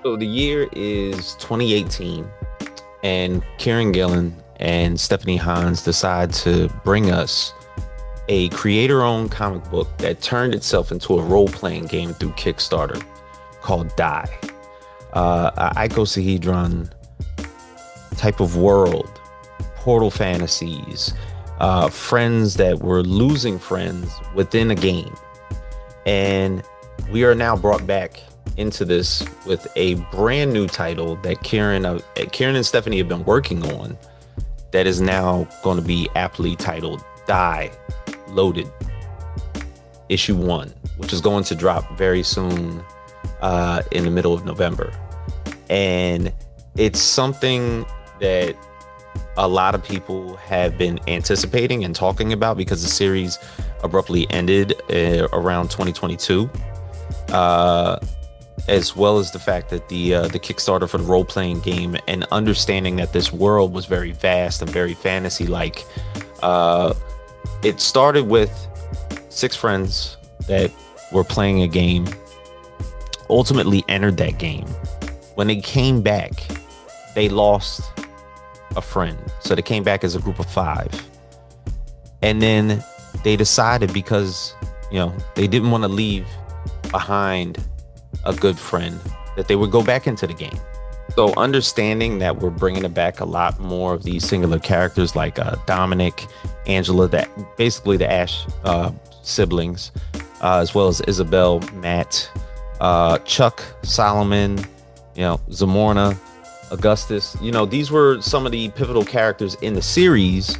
So the year is 2018, and Kieron Gillen and Stephanie Hans decide to bring us a creator-owned comic book that turned itself into a role-playing game through Kickstarter called Die. A icosahedron type of world, portal fantasies, friends that were losing friends within a game. And we are now brought back into this with a brand new title that Kieron and Stephanie have been working on that is now going to be aptly titled Die Loaded Issue 1, which is going to drop very soon in the middle of November. And it's something that a lot of people have been anticipating and talking about because the series abruptly ended around 2022. As well as the fact that the Kickstarter for the role-playing game and understanding that this world was very vast and very fantasy-like. It started with 6 friends that were playing a game, ultimately entered that game. When they came back, they lost a friend. So they came back as a group of 5. And then they decided, because, they didn't want to leave behind a good friend, that they would go back into the game. So understanding that we're bringing back a lot more of these singular characters like Dominic, Angela, that basically the Ash siblings, as well as Isabel, Matt, Chuck, Solomon, Zamorna, Augustus. These were some of the pivotal characters in the series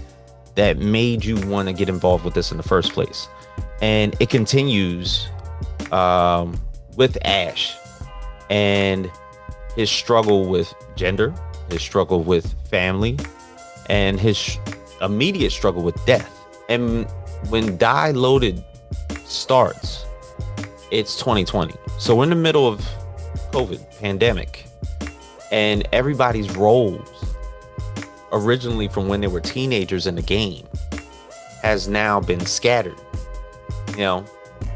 that made you want to get involved with this in the first place. And it continues with Ash and his struggle with gender, his struggle with family, and his immediate struggle with death. And when Die Loaded starts, it's 2020. So we're in the middle of COVID pandemic, and everybody's roles, originally from when they were teenagers in the game, has now been scattered.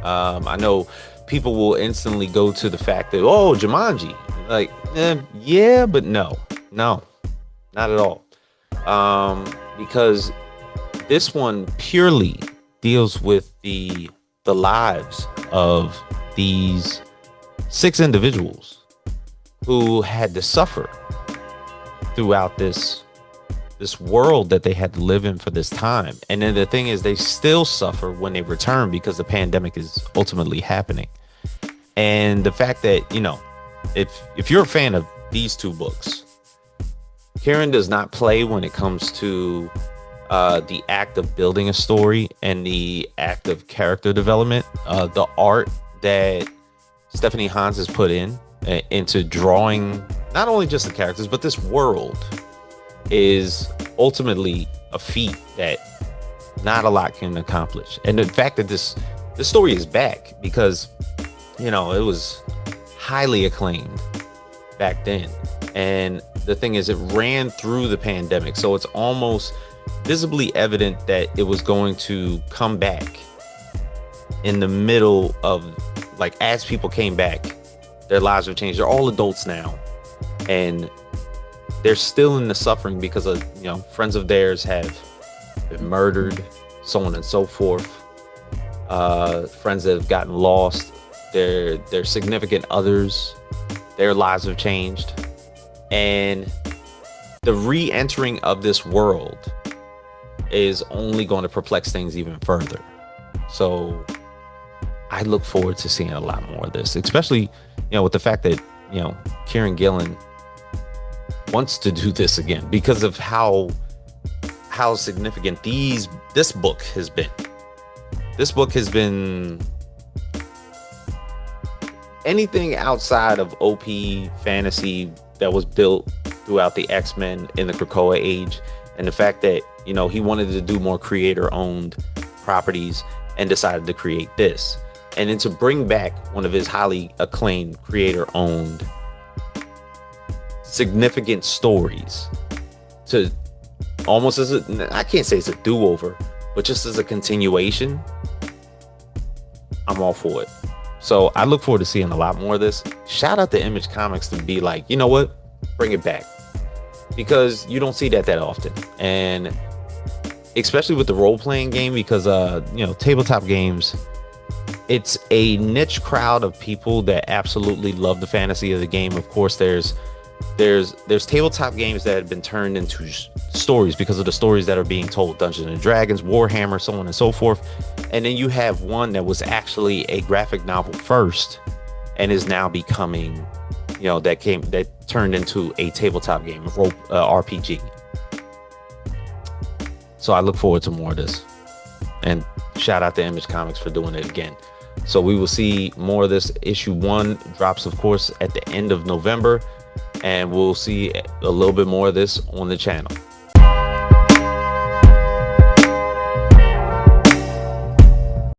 I know people will instantly go to the fact that, Jumanji, yeah, but no, not at all. Because this one purely deals with the lives of these 6 individuals who had to suffer throughout this world that they had to live in for this time. And then the thing is, they still suffer when they return because the pandemic is ultimately happening. And the fact that, if you're a fan of these 2 books, Kieron does not play when it comes to the act of building a story and the act of character development. The art that Stephanie Hans has put into drawing not only just the characters, but this world is ultimately a feat that not a lot can accomplish. And the fact that this story is back because, it was highly acclaimed back then. And the thing is, it ran through the pandemic. So it's almost visibly evident that it was going to come back in the middle of, as people came back, their lives have changed. They're all adults now. And they're still in the suffering because of, friends of theirs have been murdered, so on and so forth. Friends that have gotten lost, their significant others, their lives have changed. And the re-entering of this world is only going to perplex things even further. So I look forward to seeing a lot more of this, especially, with the fact that, Kieron Gillen wants to do this again because of how significant this book has been. This book has been anything outside of OP fantasy that was built throughout the X-Men in the Krakoa age, and the fact that he wanted to do more creator-owned properties and decided to create this, and then to bring back one of his highly acclaimed creator-owned significant stories to almost as I can't say it's a do-over, but just as a continuation. I'm all for it. So I look forward to seeing a lot more of this. Shout out to Image Comics to be like, you know what, bring it back, because you don't see that often, and especially with the role-playing game, because tabletop games, it's a niche crowd of people that absolutely love the fantasy of the game. Of course, there's tabletop games that have been turned into stories because of the stories that are being told, Dungeons and Dragons, Warhammer, so on and so forth. And then you have one that was actually a graphic novel first and is now becoming, that turned into a tabletop game, RPG. So I look forward to more of this, and shout out to Image Comics for doing it again. So we will see more of this. Issue 1 drops, of course, at the end of November, and we'll see a little bit more of this on the channel.